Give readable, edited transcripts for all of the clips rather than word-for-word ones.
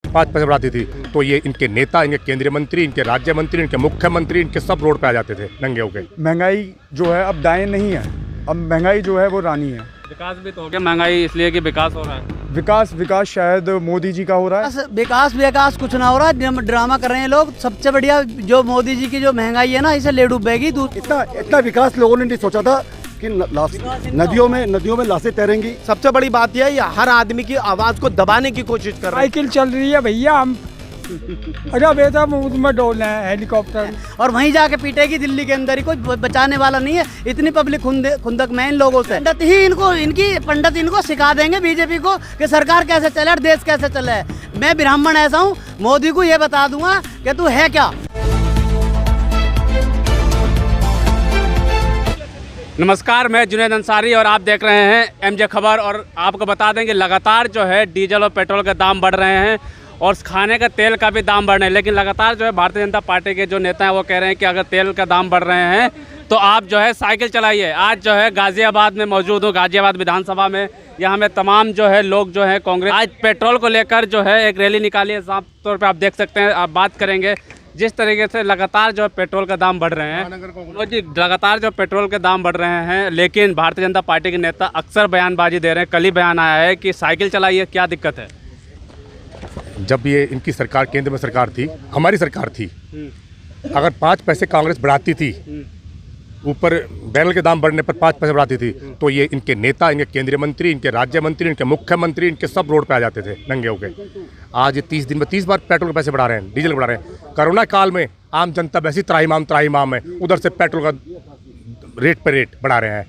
5 पैसे बढ़ाती थी तो ये इनके नेता, इनके केंद्रीय मंत्री, इनके राज्य मंत्री, इनके मुख्यमंत्री, इनके सब रोड पे आ जाते थे नंगे होके। महंगाई जो है अब दाएं नहीं है, अब महंगाई जो है वो रानी है। विकास भी तो हो गया, महंगाई इसलिए कि विकास हो रहा है। विकास शायद मोदी जी का हो रहा है। विकास कुछ ना हो रहा है, ड्रामा कर रहे हैं लोग। सबसे बढ़िया जो मोदी जी की जो महंगाई है ना, इसे ले डूबेगी। इतना विकास लोगों ने नहीं सोचा था कि नदियों में लाशें तैरेंगी। सबसे बड़ी बात यह है, हर आदमी की आवाज को दबाने की कोशिश कर रहे हैं। साइकिल चल रही है भैया, हम अरे बेटा मुंह में डोलना है हेलीकॉप्टर, और वहीं जाके पीटेगी दिल्ली के अंदर ही। कोई बचाने वाला नहीं है। इतनी पब्लिक खुंदक में इन लोगों से पंडित इनको सिखा देंगे बीजेपी को कि सरकार कैसे चले और देश कैसे चले। मैं ब्राह्मण ऐसा हूँ, मोदी को ये बता दूंगा कि तू है क्या। नमस्कार, मैं जुनैद अंसारी और आप देख रहे हैं एमजे खबर। और आपको बता दें कि लगातार जो है डीजल और पेट्रोल के दाम बढ़ रहे हैं और खाने का तेल का भी दाम बढ़ रहे हैं। लेकिन लगातार जो है भारतीय जनता पार्टी के जो नेता हैं वो कह रहे हैं कि अगर तेल का दाम बढ़ रहे हैं तो आप जो है साइकिल चलाइए। आज जो है गाज़ियाबाद में मौजूद हूँ, गाज़ियाबाद विधानसभा में। यहाँ में तमाम जो है लोग जो है कांग्रेस आज पेट्रोल को लेकर जो है एक रैली निकाली है। साफ तौर पर आप देख सकते हैं। आप बात करेंगे जिस तरीके से लगातार जो पेट्रोल का दाम बढ़ रहे हैं जी, लगातार जो पेट्रोल के दाम बढ़ रहे हैं, लेकिन भारतीय जनता पार्टी के नेता अक्सर बयानबाजी दे रहे हैं। कल ही बयान आया है कि साइकिल चलाइए, क्या दिक्कत है। जब ये इनकी सरकार केंद्र में सरकार थी, हमारी सरकार थी, अगर 5 पैसे कांग्रेस बढ़ाती थी, ऊपर बैरल के दाम बढ़ने पर 5 पैसे बढ़ाती थी तो ये इनके नेता, इनके केंद्रीय मंत्री, इनके राज्य मंत्री, इनके मुख्यमंत्री, इनके सब रोड पे आ जाते थे नंगे होके। आज ये 30 दिन में 30 बार पेट्रोल के पैसे बढ़ा रहे हैं, डीजल बढ़ा रहे हैं। कोरोना काल में आम जनता वैसी त्राहिमाम है, उधर से पेट्रोल का रेट पे रेट बढ़ा रहे हैं।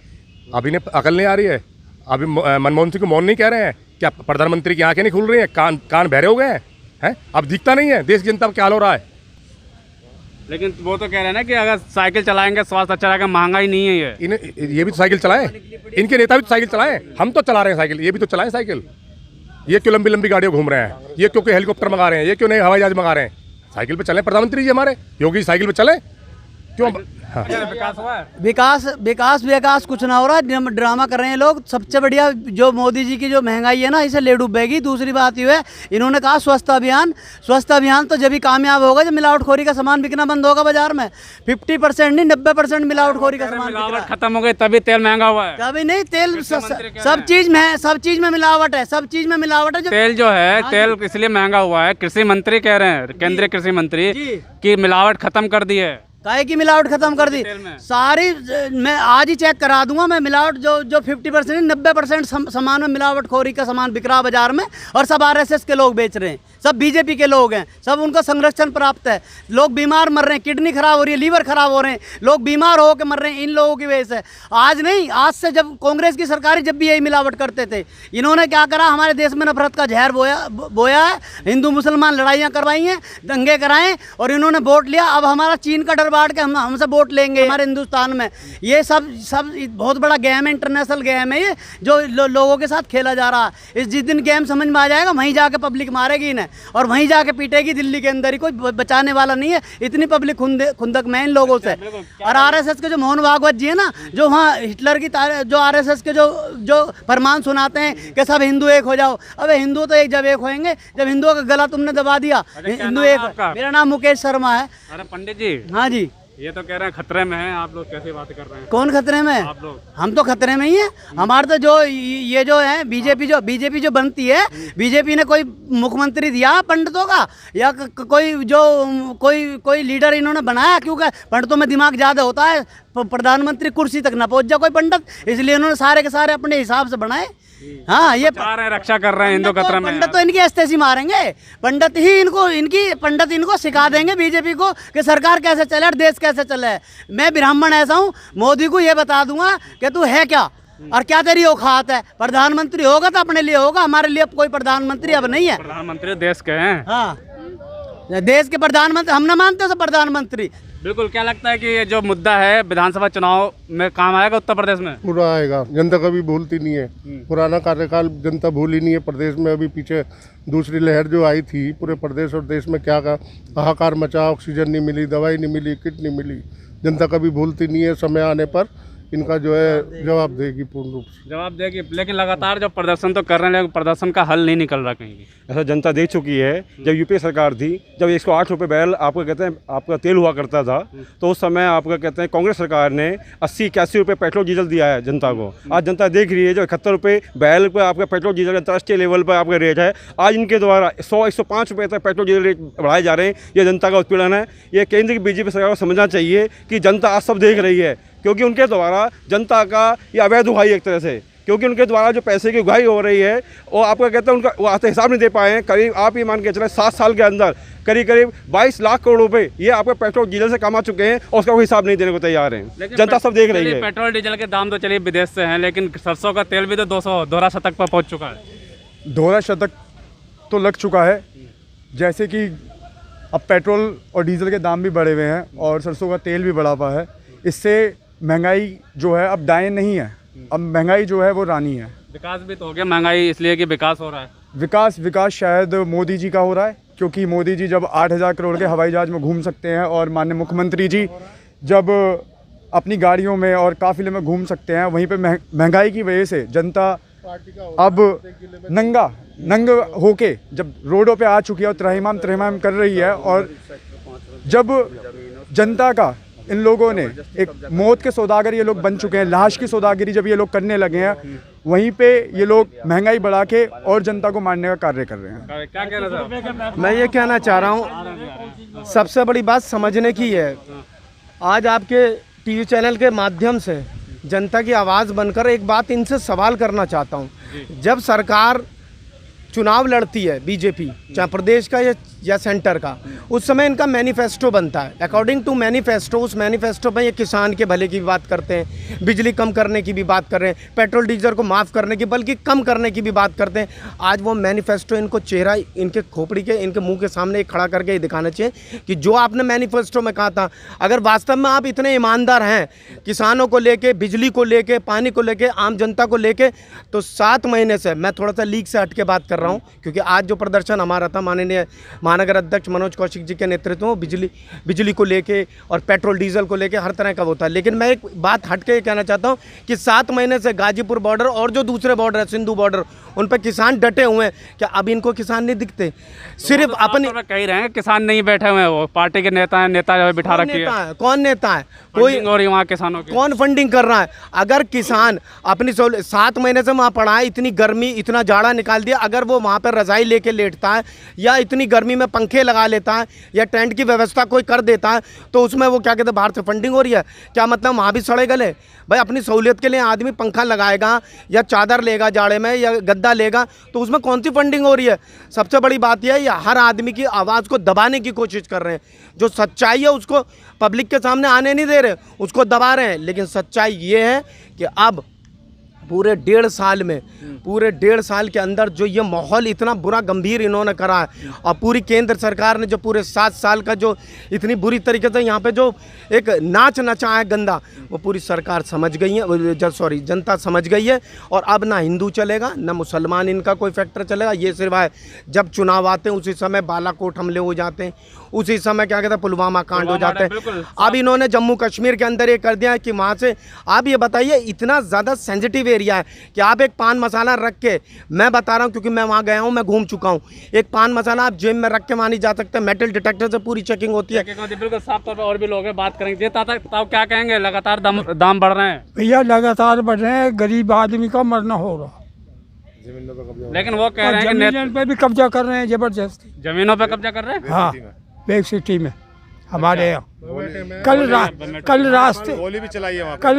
अब इन्हें अकल नहीं आ रही है। अभी मनमोहन सिंह को मौन नहीं कह रहे हैं क्या? प्रधानमंत्री की आंखें नहीं खुल रही हैं? कान बहरे हो गए हैं? अब दिखता नहीं है देश की जनता का क्या हाल हो रहा है। लेकिन वो तो कह रहे हैं ना कि अगर साइकिल चलाएंगे स्वास्थ्य अच्छा रहेगा, महंगाई नहीं है ये। इन्हें ये भी तो साइकिल चलाएं, इनके नेता भी तो साइकिल चलाएं। हम तो चला रहे हैं साइकिल, ये भी तो चलाएं साइकिल। ये क्यों लंबी गाड़ियों घूम रहे हैं? ये क्यों हेलीकॉप्टर मंगा रहे हैं? ये क्यों नए हवाई जहाज मंगा रहे हैं? साइकिल पे चलें प्रधानमंत्री जी हमारे, योगी साइकिल पे चलें क्यों? हाँ। विकास हुआ है? विकास कुछ ना हो रहा है, ड्रामा कर रहे हैं लोग। सबसे बढ़िया जो मोदी जी की जो महंगाई है ना, इसे ले डूबेगी। दूसरी बात ये है, इन्होंने कहा स्वस्थ अभियान तो जब भी कामयाब होगा जब मिलावटखोरी का सामान बिकना बंद होगा बाजार में। 50% नहीं 90% मिलावटखोरी का सामान मिलावट खत्म हो गई तभी तेल महंगा हुआ है। कभी नहीं, तेल सब चीज में मिलावट है, सब चीज में मिलावट है। तेल जो है तेल इसलिए महंगा हुआ है, कृषि मंत्री कह रहे हैं, केंद्रीय कृषि मंत्री की मिलावट खत्म कर दी है। काहे की मिलावट खत्म कर दी सारी। मैं आज ही चेक करा दूंगा। मैं मिलावट जो 50% 90% सामान में मिलावटखोरी का सामान बिक रहा बाजार में, और सब आरएसएस के लोग बेच रहे हैं, सब बीजेपी के लोग हैं, सब उनको संरक्षण प्राप्त है। लोग बीमार मर रहे हैं, किडनी खराब हो रही है, लीवर खराब हो रहे हैं, लोग बीमार होकर मर रहे हैं इन लोगों की वजह से। आज नहीं, आज से जब कांग्रेस की सरकार जब भी यही मिलावट करते थे, इन्होंने क्या करा, हमारे देश में नफरत का जहर बोया है। हिंदू मुसलमान लड़ाइयाँ करवाई हैं, दंगे कराएं, और इन्होंने वोट लिया। अब हमारा चीन का डर बांट के हमसे वोट लेंगे हमारे हिंदुस्तान में। ये सब बहुत बड़ा गेम है, इंटरनेशनल गेम है ये, जो लोगों के साथ खेला जा रहा है। जिस दिन गेम समझ में आ जाएगा, वहीं जाके पब्लिक मारेगी इन्हें और वहीं जाके पीटेगी दिल्ली के अंदर ही। कोई बचाने वाला नहीं है। इतनी पब्लिक खुंदक में इन लोगों से। और आरएसएस के जो मोहन भागवत जी है ना, जो वहाँ हिटलर की जो आरएसएस के जो फरमान सुनाते हैं कि सब हिंदू एक हो जाओ। अबे हिंदू तो जब एक होंगे जब हिंदुओं का गला तुमने दबा दिया। हिंदू एक। मेरा नाम मुकेश शर्मा है। अरे पंडित जी। हाँ जी। ये तो कह रहे हैं खतरे में हैं, आप लोग कैसे बात कर रहे हैं? कौन खतरे में? आप लोग। हम तो खतरे में ही है। हमारे तो जो ये जो है बीजेपी जो बनती है, बीजेपी ने कोई मुख्यमंत्री दिया पंडितों का, या कोई लीडर इन्होंने बनाया? क्योंकि पंडितों में दिमाग ज़्यादा होता है, प्रधानमंत्री कुर्सी तक ना पहुंच जाए कोई पंडित, इसलिए इन्होंने सारे के सारे अपने हिसाब से बनाए। हाँ, ये रक्षा कर रहे हैं हिंदू खतरे में। पंडित तो इनकी अस्तेसी मारेंगे। पंडित इनको सिखा देंगे बीजेपी को कि सरकार कैसे चले और देश कैसे चले। मैं ब्राह्मण ऐसा हूँ, मोदी को ये बता दूंगा कि तू है क्या और क्या तेरी औकात है। प्रधानमंत्री होगा तो अपने लिए होगा, हमारे लिए कोई प्रधानमंत्री अब नहीं है। प्रधानमंत्री देश के हैं। हाँ, देश के प्रधानमंत्री हम ना मानते हो प्रधानमंत्री। बिल्कुल। क्या लगता है कि ये जो मुद्दा है विधानसभा चुनाव में काम आएगा उत्तर प्रदेश में? पूरा आएगा। जनता कभी भूलती नहीं है। पुराना कार्यकाल जनता भूली नहीं है। प्रदेश में अभी पीछे दूसरी लहर जो आई थी, पूरे प्रदेश और देश में क्या हाहाकार मचा। ऑक्सीजन नहीं मिली, दवाई नहीं मिली, किट नहीं मिली। जनता कभी भूलती नहीं है। समय आने पर इनका जो है जवाब देगी पूर्ण रूप से। जवाब देगी, लेकिन लगातार जो प्रदर्शन तो कर रहे हैं लेकिन प्रदर्शन का हल नहीं निकल रहा कहीं भी। ऐसा जनता देख चुकी है। जब यूपीए सरकार थी, जब 108 रुपये बैरल आपका कहते हैं आपका तेल हुआ करता था, तो उस समय आपका कहते हैं कांग्रेस सरकार ने 80-81 रुपये पेट्रोल डीजल दिया है जनता को। आज जनता देख रही है जो 71 रुपये बैरल पर आपका पेट्रोल डीजल अंतर्राष्ट्रीय लेवल पर आपका रेट है, आज इनके द्वारा 100-105 रुपये तक पेट्रोल डीजल रेट बढ़ाए जा रहे हैं। ये जनता का उत्पीड़न है। ये केंद्र की बीजेपी सरकार को समझना चाहिए कि जनता आज सब देख रही है, क्योंकि उनके द्वारा जनता का ये अवैध उगाही एक तरह से, क्योंकि उनके द्वारा जो पैसे की उगाही हो रही है वो आपका कहते हैं उनका वो आते हिसाब नहीं दे पाए हैं। करीब आप ये मान के चले 7 साल के अंदर करीब 22 लाख करोड़ रुपए ये आपके पेट्रोल डीजल से कमा चुके हैं और उसका कोई हिसाब नहीं देने को तैयार हैं। जनता सब देख रही है। पेट्रोल डीजल के दाम तो चलिए विदेश से हैं, लेकिन सरसों का तेल भी तो 200 दोहरा शतक पर पहुंच चुका है। दोहरा शतक तो लग चुका है। जैसे कि अब पेट्रोल और डीजल के दाम भी बढ़े हुए हैं और सरसों का तेल भी बढ़ा हुआ है। इससे महंगाई जो है अब दाएं नहीं है, अब महंगाई जो है वो रानी है। विकास भी तो हो गया, महंगाई इसलिए कि विकास हो रहा है। विकास शायद मोदी जी का हो रहा है, क्योंकि मोदी जी जब 8,000 करोड़ के हवाई जहाज़ में घूम सकते हैं और माननीय मुख्यमंत्री जी जब अपनी गाड़ियों में और काफिले में घूम सकते हैं, वहीं पे महंगाई की वजह से जनता अब नंग होके जब रोडों पे आ चुकी है और त्रहिमाम कर रही है। और जब जनता का इन लोगों ने एक मौत के सौदागर ये लोग बन चुके हैं, लाश की सौदागरी जब ये लोग करने लगे हैं, वहीं पे ये लोग महंगाई बढ़ा के और जनता को मारने का कार्य कर रहे हैं। क्या कहना था? मैं ये कहना चाह रहा हूँ, सबसे बड़ी बात समझने की है। आज आपके टीवी चैनल के माध्यम से जनता की आवाज़ बनकर एक बात इनसे सवाल करना चाहता हूँ। जब सरकार चुनाव लड़ती है बीजेपी, चाहे प्रदेश का या सेंटर का, उस समय इनका मैनिफेस्टो बनता है। अकॉर्डिंग टू मैनिफेस्टो, उस मैनिफेस्टो में ये किसान के भले की भी बात करते हैं, बिजली कम करने की भी बात कर रहे हैं, पेट्रोल डीजल को माफ़ करने की बल्कि कम करने की भी बात करते हैं। आज वो मैनिफेस्टो इनको चेहरा इनके खोपड़ी के इनके मुंह के सामने खड़ा करके दिखाना चाहिए कि जो आपने मैनिफेस्टो में कहा था, अगर वास्तव में आप इतने ईमानदार हैं किसानों को लेके, बिजली को लेके, पानी को लेके, आम जनता को लेके, तो 7 महीने से मैं थोड़ा सा लीक से हट के बात कर रहा हूँ, क्योंकि आज जो प्रदर्शन हमारा था माननीय महानगर अध्यक्ष मनोज कौशिक जी के नेतृत्व में बिजली को लेके और पेट्रोल डीजल को लेके हर तरह का वो था। लेकिन मैं एक बात हट के कहना चाहता हूँ कि 7 महीने से गाजीपुर बॉर्डर और जो दूसरे बॉर्डर है, सिंधु बॉर्डर, उन पर किसान डटे हुए हैं। क्या अब इनको किसान नहीं दिखते? सिर्फ अपने कह रहे हैं किसान नहीं बैठे हुए हैं, वो पार्टी के नेता हैं, नेता जो बिठा रखे हैं। कौन नेता है? कोई और वहाँ किसानों की कौन फंडिंग कर रहा है? अगर किसान अपनी 7 महीने से वहाँ पड़ा है, इतनी गर्मी इतना जाड़ा निकाल दिया, अगर वो वहाँ पर रजाई लेके लेटता है या इतनी गर्मी में पंखे लगा लेता है या टेंट की व्यवस्था कोई कर देता है, तो उसमें वो क्या कहते हैं बाहर से फंडिंग हो रही है? क्या मतलब वहाँ भी सड़े गले? भाई अपनी सहूलियत के लिए आदमी पंखा लगाएगा या चादर लेगा जाड़े में या गद्दा लेगा, तो उसमें कौन सी फंडिंग हो रही है? सबसे बड़ी बात यह है, ये हर आदमी की आवाज़ को दबाने की कोशिश कर रहे हैं। जो सच्चाई है उसको पब्लिक के सामने आने नहीं दे रहे, उसको दबा रहे हैं। लेकिन सच्चाई ये है कि अब पूरे 1.5 साल के अंदर जो ये माहौल इतना बुरा गंभीर इन्होंने करा है, और पूरी केंद्र सरकार ने जो पूरे 7 साल का जो इतनी बुरी तरीके से यहाँ पे जो एक नाच नचा है गंदा, वो पूरी सरकार समझ गई है, जनता समझ गई है। और अब ना हिंदू चलेगा ना मुसलमान, इनका कोई फैक्टर चलेगा। ये सिर्फ है जब चुनाव आते हैं उसी समय बालाकोट हमले हो जाते हैं, उसी समय क्या कहते हैं पुलवामा कांड हो जाते हैं। अब इन्होंने जम्मू कश्मीर के अंदर ये कर दिया है कि वहाँ से आप ये बताइए, इतना ज़्यादा सेंसिटिव एरिया है कि आप एक पान मसाला रख के, मैं बता रहा हूँ क्योंकि मैं वहाँ गया हूँ, मैं घूम चुका हूँ, एक पान मसाला आप जेब में रख के वहाँ नहीं जा सकते, मेटल डिटेक्टर से पूरी चेकिंग होती है। बिल्कुल साफ तौर पर और भी लोग हैं, बात करेंगे। ताऊ क्या कहेंगे? लगातार दाम बढ़ रहे हैं भैया, लगातार बढ़ रहे हैं, गरीब आदमी का मरना हो रहा। लेकिन वो कह रहे हैं कि जमीन पे भी कब्जा कर रहे हैं जबरदस्ती, जमीनों पे कब्जा कर रहे हैं। हाँ, बेग सिटी में हमारे यहाँ कल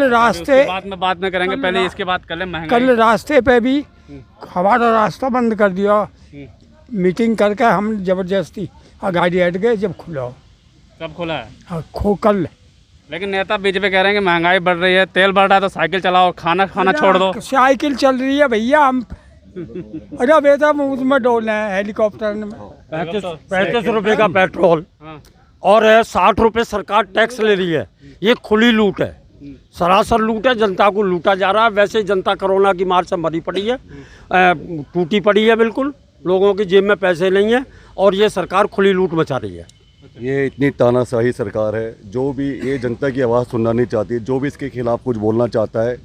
रास्ते बात में करेंगे, पहले इसके बात कर ले। कल रास्ते पे भी हमारा रास्ता बंद कर दिया, मीटिंग करके हम जबरदस्ती गाड़ी हट गए। जब खुला हो, कब खुला है? हाँ, कल। लेकिन नेता बीजेपी कह रहे हैं कि महंगाई बढ़ रही है, तेल बढ़ रहा है तो साइकिल चलाओ, खाना छोड़ दो। साइकिल चल रही है भैया, हम अरे बेटा उसमें डोलना है हेलीकॉप्टर में। 35 रुपए का पेट्रोल और 60 रुपए सरकार टैक्स ले रही है। ये खुली लूट है, सरासर लूट है, जनता को लूटा जा रहा है। वैसे ही जनता कोरोना की मार से मरी पड़ी है, टूटी पड़ी है, बिल्कुल लोगों की जेब में पैसे नहीं है और ये सरकार खुली लूट मचा रही है। ये इतनी तानाशाही सरकार है, जो भी ये जनता की आवाज़ सुनना नहीं चाहती, जो भी इसके खिलाफ कुछ बोलना चाहता है,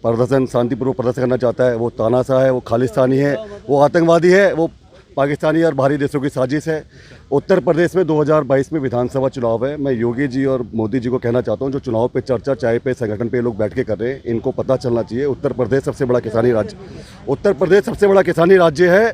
प्रदर्शन शांतिपूर्वक प्रदर्शन करना चाहता है, वो तानाशाह है, वो खालिस्तानी है, वो आतंकवादी है, वो पाकिस्तानी और बाहरी देशों की साजिश है। उत्तर प्रदेश में 2022 में विधानसभा चुनाव है। मैं योगी जी और मोदी जी को कहना चाहता हूं, जो चुनाव पे चर्चा चाय पे संगठन पे लोग बैठ के कर रहे हैं, इनको पता चलना चाहिए उत्तर प्रदेश सबसे बड़ा किसानी राज्य है।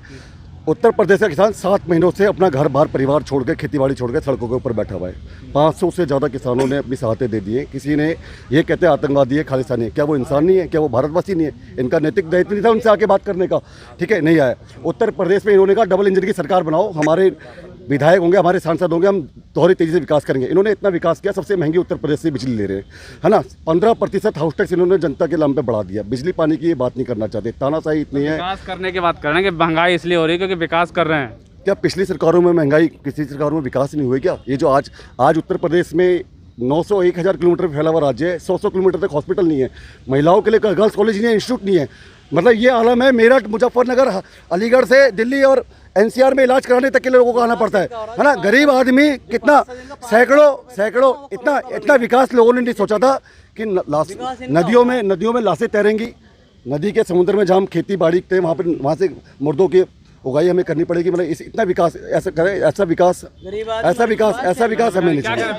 उत्तर प्रदेश का किसान 7 महीनों से अपना घर बार परिवार छोड़ के, खेती बाड़ी छोड़ के सड़कों के ऊपर बैठा हुआ है। 500 से ज़्यादा किसानों ने अपनी सहायतें दे दी हैं। किसी ने ये कहते हैं आतंकवादी है, खालिस्तानी है, क्या वो इंसान नहीं है? क्या वो भारतवासी नहीं है? इनका नैतिक दायित्व नहीं था उनसे आके बात करने का? ठीक है, नहीं आया। उत्तर प्रदेश में इन्होंने कहा डबल इंजन की सरकार बनाओ, हमारे विधायक होंगे, हमारे सांसद होंगे, हम दोहरी तेजी से विकास करेंगे। इन्होंने इतना विकास किया, सबसे महंगी उत्तर प्रदेश से बिजली ले रहे हैं, है ना। 15% हाउस टैक्स इन्होंने जनता के नाम पे बढ़ा दिया। बिजली पानी की ये बात नहीं करना चाहते, तानाशाही इतनी है। विकास करने की बात कर रहे हैं कि महंगाई इसलिए हो रही है क्योंकि विकास कर रहे हैं। क्या पिछली सरकारों में महंगाई, किसी सरकारों में विकास नहीं हुए क्या? ये जो आज उत्तर प्रदेश में 900-1000 किलोमीटर फैला हुआ राज्य है, 100 किलोमीटर तक हॉस्पिटल नहीं है, महिलाओं के लिए गर्ल्स कॉलेज नहीं है, इंस्टीट्यूट नहीं है। मतलब ये आलम है। मेरठ, मुजफ्फरनगर, अलीगढ़ से दिल्ली और NCR में इलाज कराने तक के लोगों को आना पड़ता है ना। गरीब आदमी कितना सैकड़ों इतना विकास लोगों ने नहीं सोचा था कि नदियों में लाशें तैरेंगी। नदी के समुद्र में जहाँ हम खेती बाड़ी करते हैं, वहाँ से मुर्दों की उगाई हमें करनी पड़ेगी। मतलब इतना विकास ऐसा विकास हमें नहीं चाहिए।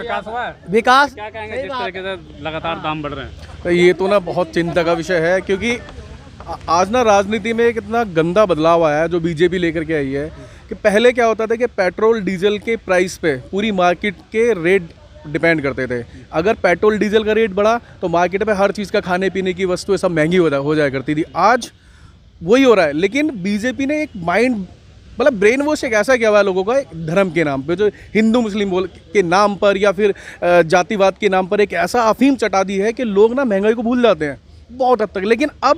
विकास क्या कहेंगे जिस तरीके से लगातार दाम बढ़ रहे हैं? ये तो ना बहुत चिंता का विषय है, क्योंकि आज ना राजनीति में कितना गंदा बदलाव आया है जो बीजेपी लेकर के आई है। कि पहले क्या होता था कि पेट्रोल डीजल के प्राइस पे पूरी मार्केट के रेट डिपेंड करते थे। अगर पेट्रोल डीजल का रेट बढ़ा तो मार्केट में हर चीज़ का, खाने पीने की वस्तुएं सब महंगी हो जाया करती थी। आज वही हो रहा है। लेकिन बीजेपी ने एक माइंड, मतलब ब्रेन वॉश एक ऐसा किया हुआ है लोगों का, धर्म के नाम पे, जो हिंदू मुस्लिम बोल के नाम पर या फिर जातिवाद के नाम पर एक ऐसा अफीम चटा दी है कि लोग ना महंगाई को भूल जाते हैं बहुत हद तक। लेकिन अब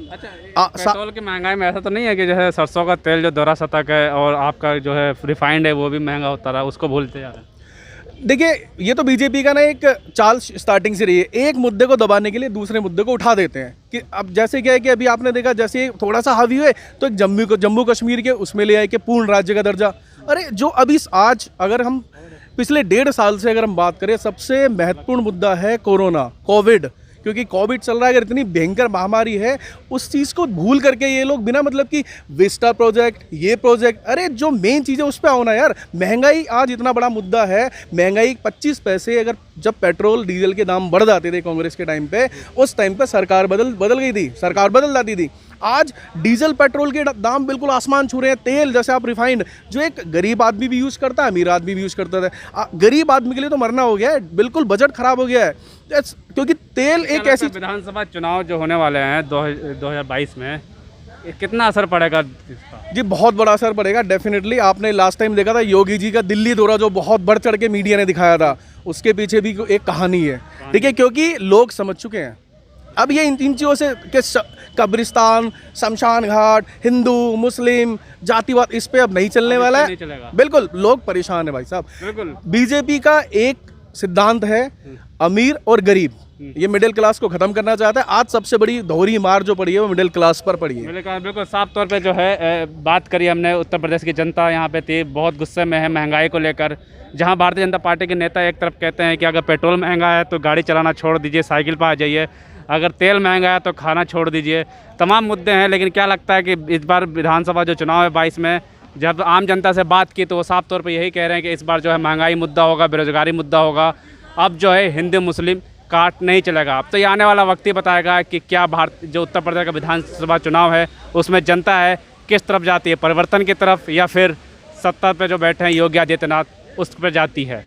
पेट्रोल की महंगाई में ऐसा तो नहीं है कि जो है सरसों का तेल जो दोहरा शतक है और आपका जो है रिफाइंड है वो भी महंगा होता रहा, उसको भूलते जा रहे हैं? देखिए, ये तो बीजेपी का ना एक चाल स्टार्टिंग से रही है। एक मुद्दे को दबाने के लिए दूसरे मुद्दे को उठा देते हैं। कि अब जैसे क्या है कि अभी आपने देखा, जैसे थोड़ा सा हावी हुए तो एक जम्मू कश्मीर के उसमें ले आए कि पूर्ण राज्य का दर्जा। अरे जो अभी आज अगर हम पिछले 1.5 साल से अगर हम बात करें, सबसे महत्वपूर्ण मुद्दा है कोविड। क्योंकि कोविड चल रहा है, अगर इतनी भयंकर महामारी है, उस चीज़ को भूल करके ये लोग बिना मतलब कि विस्टा प्रोजेक्ट, ये प्रोजेक्ट, अरे जो मेन चीज़ है उस पर आओ ना यार। महंगाई आज इतना बड़ा मुद्दा है। महंगाई 25 पैसे, अगर जब पेट्रोल डीजल के दाम बढ़ जाते थे कांग्रेस के टाइम पे, उस टाइम पे सरकार बदल गई थी, सरकार बदल जाती थी। आज डीजल पेट्रोल के दाम बिल्कुल आसमान छू रहे हैं। तेल जैसे आप रिफाइंड, जो एक गरीब आदमी भी यूज़ करता है, अमीर आदमी भी यूज़ करता था, गरीब आदमी के लिए तो मरना हो गया है। बिल्कुल बजट खराब हो गया है, क्योंकि तेल एक ऐसी। विधानसभा चुनाव जो होने वाले हैं 2022 में, कितना असर पड़ेगा इसका? जी बहुत बड़ा असर पड़ेगा डेफिनेटली। आपने लास्ट टाइम देखा था योगी जी का दिल्ली दौरा, जो बहुत बढ़ चढ़ के मीडिया ने दिखाया था, उसके पीछे भी एक कहानी है, ठीक है। क्योंकि लोग समझ चुके हैं अब ये इन चीज़ों से कि कब्रिस्तान, शमशान घाट, हिंदू मुस्लिम जातिवाद, इस पे अब नहीं चलने वाला है। बिल्कुल लोग परेशान है भाई साहब। बिल्कुल बीजेपी का एक सिद्धांत है, अमीर और गरीब, ये मिडिल क्लास को खत्म करना चाहता है। आज सबसे बड़ी दोहरी मार जो पड़ी है वो मिडिल क्लास पर पड़ी है। बिल्कुल साफ तौर पे जो है बात करी हमने, उत्तर प्रदेश की जनता यहाँ पे थी, बहुत गुस्से में है महंगाई को लेकर। जहाँ भारतीय जनता पार्टी के नेता एक तरफ कहते हैं कि अगर पेट्रोल महंगा है तो गाड़ी चलाना छोड़ दीजिए, साइकिल पर आ जाइए, अगर तेल महंगा है तो खाना छोड़ दीजिए, तमाम मुद्दे हैं। लेकिन क्या लगता है कि इस बार विधानसभा जो चुनाव है 22 में, जब आम जनता से बात की तो वो साफ तौर पे यही कह रहे हैं कि इस बार जो है महंगाई मुद्दा होगा, बेरोजगारी मुद्दा होगा। अब जो है हिंदू मुस्लिम काट नहीं चलेगा। अब तो ये आने वाला वक्त ही बताएगा कि क्या जो उत्तर प्रदेश का विधानसभा चुनाव है उसमें जनता है किस तरफ जाती है, परिवर्तन की तरफ या फिर सत्ता पे जो बैठे हैं योगी आदित्यनाथ उस पर जाती है।